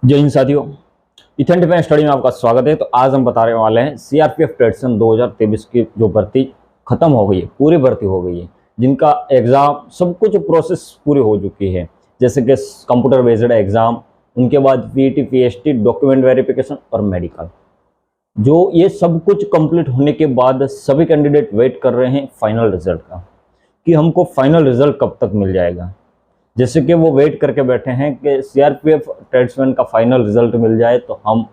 जय हिंद साथियों, Ethan defence study में आपका स्वागत है। तो आज हम बताने वाले हैं सीआरपीएफ ट्रेडसन 2023 की जो भर्ती खत्म हो गई है, पूरी भर्ती हो गई है, जिनका एग्ज़ाम सब कुछ प्रोसेस पूरी हो चुकी है, जैसे कि कंप्यूटर बेस्ड एग्ज़ाम, उनके बाद पीईटी, पीएचटी, डॉक्यूमेंट वेरिफिकेशन और मेडिकल। जो ये सब कुछ कंप्लीट होने के बाद सभी कैंडिडेट वेट कर रहे हैं फाइनल रिजल्ट का, कि हमको फाइनल रिजल्ट कब तक मिल जाएगा। जैसे कि वो वेट करके बैठे हैं कि सीआरपीएफ ट्रेड्समैन का फाइनल रिजल्ट मिल जाए तो हम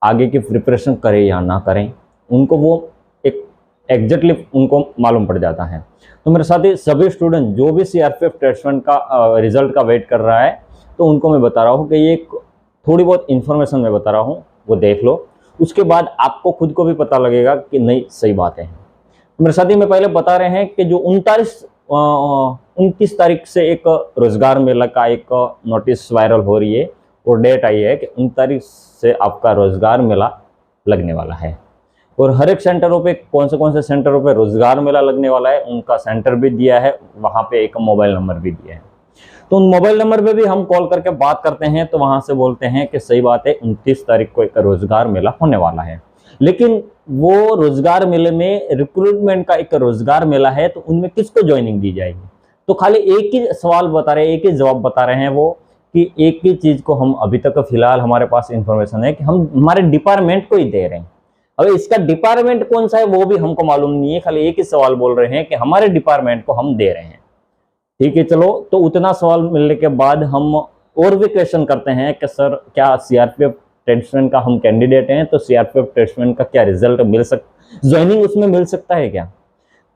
आगे की प्रिपरेशन करें या ना करें, उनको वो एक एग्जैक्टली उनको मालूम पड़ जाता है। तो मेरे साथ ही सभी स्टूडेंट जो भी सीआरपीएफ ट्रेड्समैन का रिजल्ट का वेट कर रहा है, तो उनको मैं बता रहा हूँ कि ये थोड़ी बहुत इन्फॉर्मेशन मैं बता रहा हूँ, वो देख लो। उसके बाद आपको खुद को भी पता लगेगा कि नहीं, सही बात है। तो मेरे साथ ही में पहले बता रहे हैं कि जो 29 तारीख से एक रोजगार मेला का एक नोटिस वायरल हो रही है और डेट आई है कि 29 तारीख से आपका रोजगार मेला लगने वाला है। और हर एक सेंटरों पे कौन से सेंटरों पे रोजगार मेला लगने वाला है, उनका सेंटर भी दिया है, वहाँ पे एक मोबाइल नंबर भी दिया है। तो उन मोबाइल नंबर पे भी हम कॉल करके बात करते हैं, तो वहाँ से बोलते हैं कि सही बात है, 29 तारीख को एक रोजगार मेला होने वाला है। लेकिन वो रोजगार मेले में रिक्रूटमेंट का एक रोजगार मेला है, तो उनमें किसको ज्वाइनिंग दी जाएगी। तो खाली एक ही सवाल बता रहे हैं, एक ही जवाब बता रहे हैं वो, कि एक ही चीज को हम अभी तक फिलहाल हमारे पास इंफॉर्मेशन है कि हम हमारे डिपार्टमेंट को ही दे रहे हैं। अब इसका डिपार्टमेंट कौन सा है वो भी हमको मालूम नहीं है, खाली एक ही सवाल बोल रहे हैं कि हमारे डिपार्टमेंट को हम दे रहे हैं। ठीक है, चलो, तो उतना सवाल मिलने के बाद हम और भी क्वेश्चन करते हैं कि सर क्या सीआरपीएफ ट्रेड्समैन का हम कैंडिडेट हैं, तो सीआरपीएफ ट्रेड्समैन का क्या रिजल्ट मिल सकता, ज्वाइनिंग उसमें मिल सकता है क्या।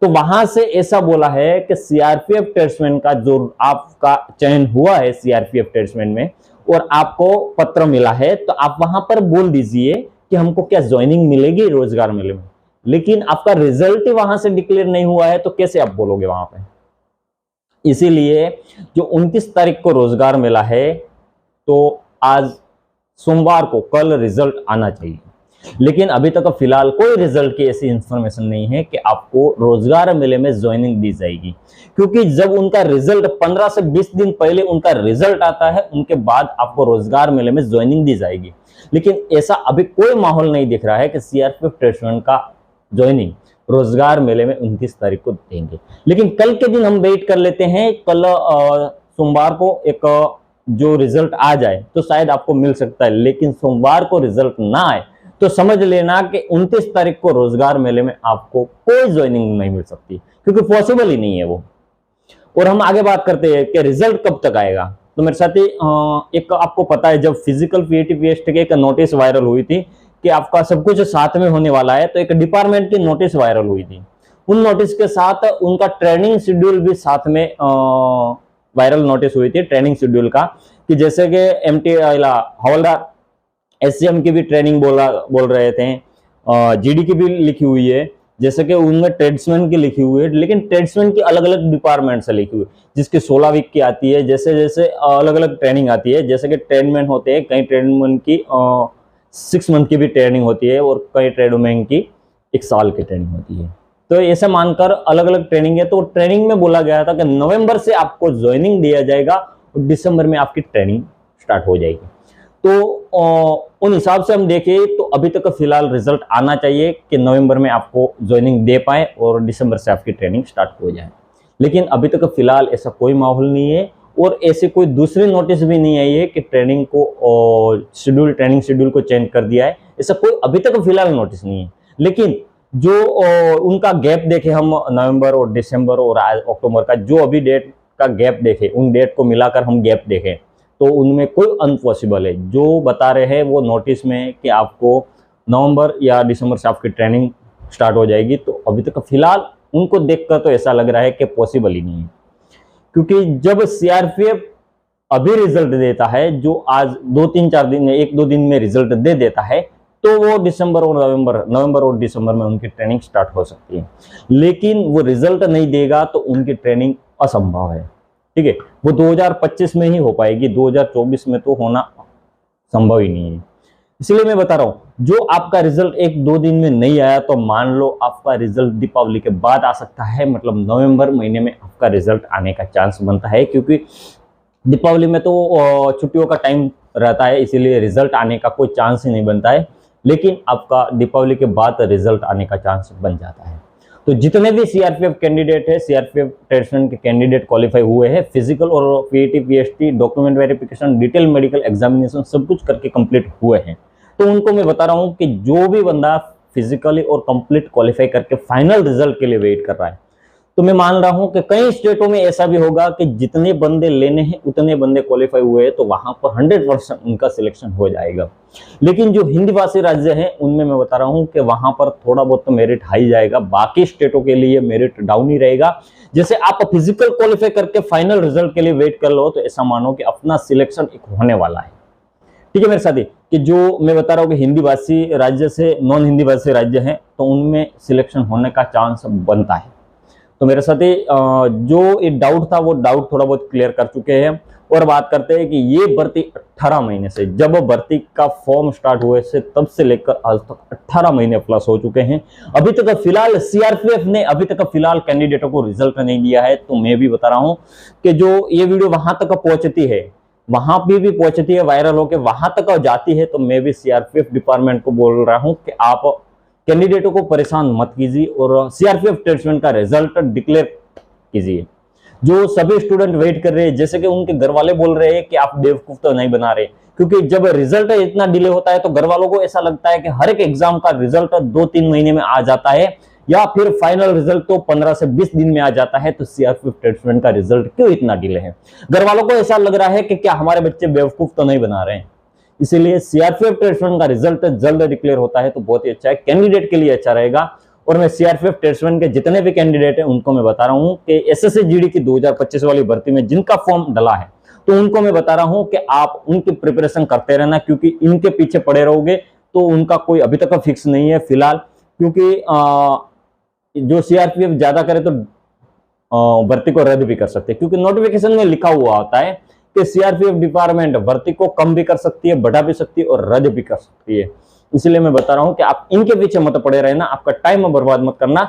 तो वहां से ऐसा बोला है कि सीआरपीएफ ट्रेड्समैन का जो आपका चयन हुआ है सीआरपीएफ ट्रेड्समैन में और आपको पत्र मिला है, तो आप वहां पर बोल दीजिए कि हमको क्या ज्वाइनिंग मिलेगी रोजगार मेले में। लेकिन आपका रिजल्ट ही वहां से डिक्लेयर नहीं हुआ है, तो कैसे आप बोलोगे वहां पे। इसीलिए जो 29 तारीख को रोजगार मेला है, तो आज सोमवार को कल रिजल्ट आना चाहिए। लेकिन अभी तक फिलहाल कोई रिजल्ट की ऐसी इंफॉर्मेशन नहीं है कि आपको रोजगार मेले में ज्वाइनिंग दी जाएगी, क्योंकि जब उनका रिजल्ट 15 से 20 दिन पहले उनका रिजल्ट आता है, उनके बाद आपको रोजगार मेले में ज्वाइनिंग दी जाएगी। लेकिन ऐसा अभी कोई माहौल नहीं दिख रहा है कि सीआरपीएफ ट्रेड्समैन का ज्वाइनिंग रोजगार मेले में 29 तारीख को देंगे। लेकिन कल के दिन हम वेट कर लेते हैं, कल सोमवार को एक जो रिजल्ट आ जाए तो शायद आपको मिल सकता है। लेकिन सोमवार को रिजल्ट ना आए तो समझ लेना कि 29 तारीख को रोजगार मेले में आपको कोई ज्वाइनिंग नहीं मिल सकती, क्योंकि पॉसिबल ही नहीं है वो। और हम आगे बात करते हैं कि रिजल्ट कब तक आएगा। तो मेरे साथ ही एक आपको पता है, जब फिजिकल पीईटी पीएचटी की एक नोटिस वायरल हुई थी कि आपका सब कुछ साथ में होने वाला है, तो एक डिपार्टमेंट की नोटिस वायरल हुई थी। उन नोटिस के साथ उनका ट्रेनिंग शेड्यूल भी साथ में वायरल नोटिस हुई थी, ट्रेनिंग शेड्यूल का, कि जैसे कि एमटी हवलदार एससीएम की भी ट्रेनिंग बोल रहे थे, जीडी की भी लिखी हुई है, जैसे कि उनमें ट्रेड्समैन की लिखी हुई है। लेकिन ट्रेड्समैन की अलग अलग डिपार्टमेंट से लिखी हुई, जिसकी 16 वीक की आती है, जैसे जैसे अलग अलग ट्रेनिंग आती है। जैसे कि ट्रेडमैन होते हैं, कई ट्रेडमैन की 6 मंथ की भी ट्रेनिंग होती है और कई ट्रेडमैन की 1 साल की ट्रेनिंग होती है। तो ऐसे मानकर अलग अलग ट्रेनिंग है। तो ट्रेनिंग में बोला गया था कि नवंबर से आपको ज्वाइनिंग दिया जाएगा और दिसंबर में आपकी ट्रेनिंग स्टार्ट हो जाएगी। तो उन हिसाब से हम देखें तो अभी तक फिलहाल रिजल्ट आना चाहिए कि नवंबर में आपको ज्वाइनिंग दे पाए और दिसंबर से आपकी ट्रेनिंग स्टार्ट हो जाए। लेकिन अभी तक फिलहाल ऐसा कोई माहौल नहीं है और ऐसे कोई दूसरी नोटिस भी नहीं आई है कि ट्रेनिंग को ट्रेनिंग शेड्यूल को चेंज कर दिया है। ऐसा कोई अभी तक फिलहाल नोटिस नहीं है। लेकिन जो उनका गैप देखे हम, नवंबर और दिसंबर और अक्टूबर का जो अभी डेट का गैप देखे, उन डेट को मिलाकर हम गैप देखें तो उनमें कोई अनपॉसिबल है। जो बता रहे हैं वो नोटिस में कि आपको नवंबर या दिसंबर से आपकी ट्रेनिंग स्टार्ट हो जाएगी, तो अभी तक फिलहाल उनको देखकर तो ऐसा लग रहा है कि पॉसिबल ही नहीं है। क्योंकि जब सीआरपीएफ अभी रिजल्ट देता है, जो आज 2-3-4 दिन, 1-2 दिन में रिजल्ट दे देता है, तो वो दिसंबर और नवंबर और दिसंबर में उनकी ट्रेनिंग स्टार्ट हो सकती है। लेकिन वो रिजल्ट नहीं देगा तो उनकी ट्रेनिंग असंभव है। ठीक है, वो 2025 में ही हो पाएगी, 2024 में तो होना संभव ही नहीं है। इसलिए मैं बता रहा हूं, जो आपका रिजल्ट 1-2 दिन में नहीं आया तो मान लो आपका रिजल्ट दीपावली के बाद आ सकता है, मतलब नवंबर महीने में आपका रिजल्ट आने का चांस बनता है, क्योंकि दीपावली में तो छुट्टियों का टाइम रहता है, इसीलिए रिजल्ट आने का कोई चांस ही नहीं बनता है। लेकिन आपका दीपावली के बाद रिजल्ट आने का चांस बन जाता है। तो जितने भी सीआरपीएफ कैंडिडेट है, सीआरपीएफ ट्रेड्समैन के कैंडिडेट क्वालिफाई हुए हैं, फिजिकल और PAT PHT document verification detail medical examination सब कुछ करके कंप्लीट हुए हैं, तो उनको मैं बता रहा हूं कि जो भी बंदा फिजिकली और कंप्लीट क्वालिफाई करके फाइनल रिजल्ट के लिए वेट कर रहा है, तो मैं मान रहा हूं कि कई स्टेटों में ऐसा भी होगा कि जितने बंदे लेने हैं उतने बंदे क्वालिफाई हुए हैं, तो वहां पर 100% उनका सिलेक्शन हो जाएगा। लेकिन जो हिंदी भाषी राज्य हैं उनमें मैं बता रहा हूं कि वहां पर थोड़ा बहुत तो मेरिट हाई जाएगा, बाकी स्टेटों के लिए मेरिट डाउन ही रहेगा। जैसे आप फिजिकल क्वालिफाई करके फाइनल रिजल्ट के लिए वेट कर लो, तो ऐसा मानो कि अपना सिलेक्शन एक होने वाला है। ठीक है मेरे साथी, कि जो मैं बता रहा हूँ कि हिंदी भाषी राज्य से नॉन हिंदी भाषी राज्य हैं, तो उनमें सिलेक्शन होने का चांस बनता है। तो मेरे साथी जो ये डाउट था वो डाउट थोड़ा बहुत क्लियर कर चुके हैं। और बात करते हैं कि ये भर्ती 18 महीने से, जब भर्ती का फॉर्म स्टार्ट हुए से तब से लेकर आज तक 18 महीने प्लस हो चुके हैं। अभी तक फिलहाल सीआरपीएफ ने अभी तक फिलहाल कैंडिडेटों को रिजल्ट नहीं दिया है। तो मैं भी बता रहा हूं कि जो ये वीडियो वहां तक पहुंचती है, वहां भी पहुंचती है, वायरल होकर वहां तक जाती है, तो मैं भी सीआरपीएफ डिपार्टमेंट को बोल रहा हूं कि आप कैंडिडेटों को परेशान मत कीजिए और सीआरपीएफ ट्रेड्समैन का रिजल्ट डिक्लेयर कीजिए। जो सभी स्टूडेंट वेट कर रहे हैं, जैसे कि उनके घर वाले बोल रहे हैं कि आप बेवकूफ तो नहीं बना रहे, क्योंकि जब रिजल्ट इतना डिले होता है तो घर वालों को ऐसा लगता है कि हर एक एग्जाम का रिजल्ट 2-3 महीने में आ जाता है, या फिर फाइनल रिजल्ट तो 15 से 20 दिन में आ जाता है। तो सीआरपीएफ ट्रेड्समैन का रिजल्ट क्यों इतना डिले है? घर वालों को ऐसा लग रहा है कि क्या हमारे बच्चे बेवकूफ तो नहीं बना रहे हैं। इसीलिए सीआरपीएफ ट्रेड्समैन का रिजल्ट जल्द डिक्लेयर होता है तो बहुत ही अच्छा है, कैंडिडेट के लिए अच्छा रहेगा। और मैं सीआरपीएफ ट्रेड्समैन के जितने भी कैंडिडेट हैं उनको मैं बता रहा हूं कि एसएससी जीडी की 2025 वाली भर्ती में जिनका फॉर्म डला है, तो उनको मैं बता रहा हूं कि आप उनकी प्रिपरेशन करते रहना, क्योंकि इनके पीछे पड़े रहोगे तो उनका कोई अभी तक फिक्स नहीं है फिलहाल। क्योंकि जो सीआरपीएफ ज्यादा करे तो भर्ती को रद्द भी कर सकते हैं, क्योंकि नोटिफिकेशन में लिखा हुआ होता है कि सीआरपीएफ डिपार्टमेंट भर्ती को कम भी कर सकती है, बढ़ा भी सकती है और रद्द भी कर सकती है। इसलिए मैं बता रहा हूं कि आप इनके पीछे मत पड़े रहना, आपका टाइम बर्बाद मत करना,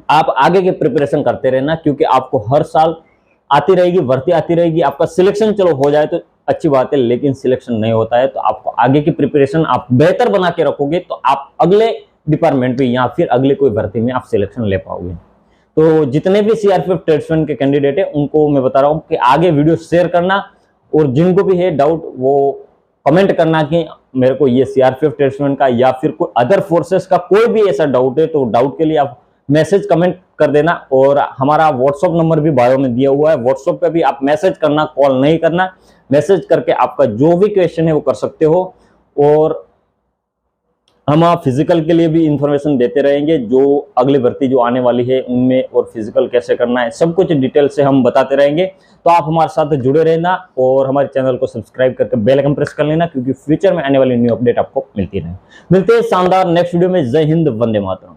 आप आगे की प्रिपरेशन करते रहना, क्योंकि आपको हर साल आती रहेगी भर्ती, आती रहेगी। आपका सिलेक्शन चलो हो जाए तो अच्छी बात है, लेकिन सिलेक्शन नहीं होता है तो आपको आगे की प्रिपरेशन आप बेहतर बना के रखोगे तो आप अगले डिपार्टमेंट में या फिर अगले कोई भर्ती में आप सिलेक्शन ले पाओगे। तो जितने भी सीआरपीएफ ट्रेड्समैन के कैंडिडेट है उनको मैं बता रहा हूं कि आगे वीडियो शेयर करना, और जिनको भी है डाउट वो कमेंट करना कि मेरे को ये सीआरपीएफ ट्रेड्समैन का या फिर कोई अदर फोर्सेस का कोई भी ऐसा डाउट है, तो डाउट के लिए आप मैसेज कमेंट कर देना। और हमारा व्हाट्सएप नंबर भी बायो में दिया हुआ है, व्हाट्सएप पे भी आप मैसेज करना, कॉल नहीं करना। मैसेज करके आपका जो भी क्वेश्चन है वो कर सकते हो, और हम फिजिकल के लिए भी इंफॉर्मेशन देते रहेंगे। जो अगली भर्ती जो आने वाली है उनमें और फिजिकल कैसे करना है सब कुछ डिटेल से हम बताते रहेंगे। तो आप हमारे साथ जुड़े रहना और हमारे चैनल को सब्सक्राइब करके बेल आइकन प्रेस कर लेना, क्योंकि फ्यूचर में आने वाली न्यू अपडेट आपको मिलती रहे। मिलते हैं शानदार नेक्स्ट वीडियो में। जय हिंद, वंदे मातरम।